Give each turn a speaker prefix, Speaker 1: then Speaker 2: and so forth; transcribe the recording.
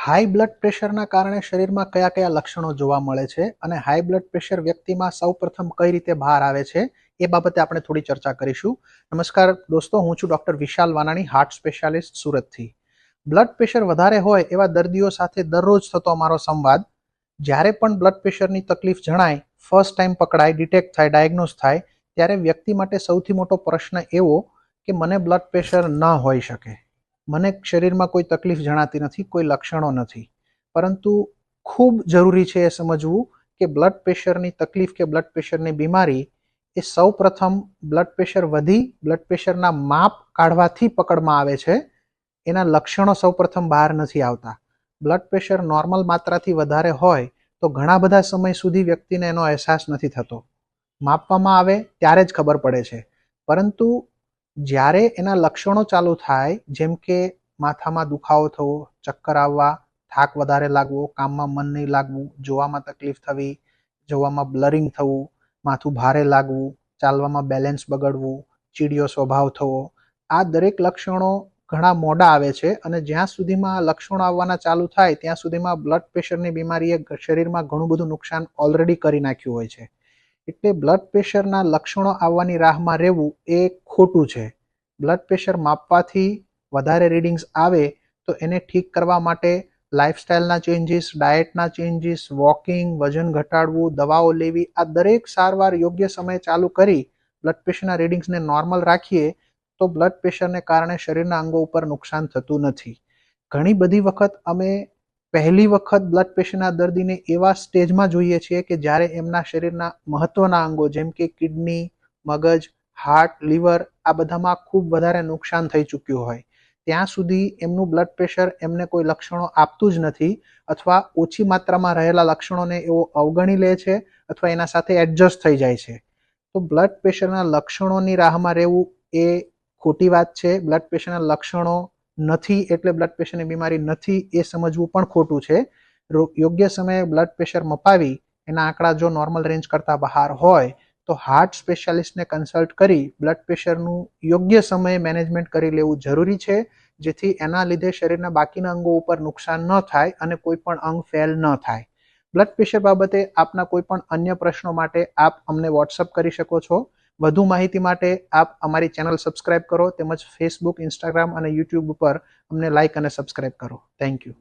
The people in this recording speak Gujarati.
Speaker 1: હાઈ બ્લડ પ્રેશરના કારણે શરીરમાં કયા કયા લક્ષણો જોવા મળે છે અને હાઈ બ્લડ પ્રેશર વ્યક્તિમાં સૌપ્રથમ કઈ રીતે બહાર આવે છે એ બાબતે આપણે થોડી ચર્ચા કરીશું. નમસ્કાર દોસ્તો, હું છું ડોક્ટર વિશાલ વાનાણી, હાર્ટ સ્પેશિયાલિસ્ટ, સુરતથી. બ્લડ પ્રેશર વધારે હોય એવા દર્દીઓ સાથે દરરોજ થતો અમારો સંવાદ. જ્યારે પણ બ્લડ પ્રેશરની તકલીફ જણાય, ફર્સ્ટ ટાઈમ પકડાય, ડિટેક્ટ થાય, ડાયગ્નોઝ થાય, ત્યારે વ્યક્તિ માટે સૌથી મોટો પ્રશ્ન એવો કે મને બ્લડ પ્રેશર ન હોઈ શકે, મને શરીરમાં કોઈ તકલીફ જણાતી નથી, કોઈ લક્ષણો નથી. પરંતુ ખૂબ જરૂરી છે એ સમજવું કે બ્લડ પ્રેશરની તકલીફ કે બ્લડ પ્રેશરની બીમારી એ સૌ પ્રથમ બ્લડ પ્રેશર વધી બ્લડ પ્રેશરના માપ કાઢવાથી પકડમાં આવે છે. એના લક્ષણો સૌ પ્રથમ બહાર નથી આવતા. બ્લડ પ્રેશર નોર્મલ માત્રાથી વધારે હોય તો ઘણા બધા સમય સુધી વ્યક્તિને એનો અહેસાસ નથી થતો. માપવામાં આવે ત્યારે જ ખબર પડે છે. પરંતુ જ્યારે એના લક્ષણો ચાલુ થાય, જેમ કે માથામાં દુખાવો થવો, ચક્કર આવવા, થાક વધારે લાગવો, કામમાં મન નહીં લાગવું, જોવામાં તકલીફ થવી, જોવામાં બ્લરિંગ થવું, માથું ભારે લાગવું, ચાલવામાં બેલેન્સ બગડવું, ચીડિયો સ્વભાવ થવો, આ દરેક લક્ષણો ઘણા મોડા આવે છે. અને જ્યાં સુધીમાં લક્ષણો આવવાના ચાલુ થાય ત્યાં સુધીમાં બ્લડ પ્રેશરની બીમારીએ શરીરમાં ઘણું બધું નુકસાન ઓલરેડી કરી નાખ્યું હોય છે. એટલે બ્લડ પ્રેશરના લક્ષણો આવવાની રાહમાં રહેવું એ ખોટું છે. બ્લડ પ્રેશર માપવાથી વધારે રીડિંગ્સ આવે તો એને ઠીક કરવા માટે લાઇફસ્ટાઇલના ચેન્જીસ, ડાયટના ચેન્જીસ, વોકિંગ, વજન ઘટાડવું, દવાઓ લેવી, આ દરેક સારવાર યોગ્ય સમયે ચાલુ કરી બ્લડ પ્રેશરના રીડિંગ્સને નોર્મલ રાખીએ તો બ્લડ પ્રેશરને કારણે શરીરના અંગો ઉપર નુકસાન થતું નથી. ઘણી બધી વખત અમે પહેલી વખત બ્લડ પ્રેશરના દર્દીને એવા સ્ટેજમાં જોઈએ છીએ કે જ્યારે એમના શરીરના મહત્વના અંગો જેમ કે કિડની, મગજ, હાર્ટ, લીવર, આ બધામાં ખૂબ વધારે નુકસાન થઈ ચૂક્યું હોય. ત્યાં સુધી એમનું બ્લડ પ્રેશર એમને કોઈ લક્ષણો આપતું જ નથી, અથવા ઓછી માત્રામાં રહેલા લક્ષણોને એવો અવગણી લે છે અથવા એના સાથે એડજસ્ટ થઈ જાય છે. તો બ્લડ પ્રેશરના લક્ષણોની રાહમાં રહેવું એ ખોટી વાત છે. બ્લડ પ્રેશરના લક્ષણો નથી એટલે બ્લડ પ્રેશરની બીમારી નથી એ સમજવું પણ ખોટું છે. યોગ્ય સમયે બ્લડ પ્રેશર મપાવી એના આંકડા જો નોર્મલ રેન્જ કરતાં બહાર હોય તો હાર્ટ સ્પેશિયાલિસ્ટને કન્સલ્ટ કરી બ્લડ પ્રેશરનું યોગ્ય સમયે મેનેજમેન્ટ કરી લેવું જરૂરી છે, જેથી એના લીધે શરીરના બાકીના અંગો ઉપર નુકસાન ન થાય અને કોઈ પણ અંગ ફેલ ન થાય. બ્લડ પ્રેશર બાબતે આપના કોઈ પણ અન્ય પ્રશ્નો માટે આપ અમને વોટ્સઅપ કરી શકો છો. વધુ માહિતી માટે આપ અમારી ચેનલ સબસ્ક્રાઇબ કરો, તેમજ ફેસબુક, ઇન્સ્ટાગ્રામ અને યુટ્યુબ ઉપર અમને લાઇક અને સબસ્ક્રાઇબ કરો. Thank you.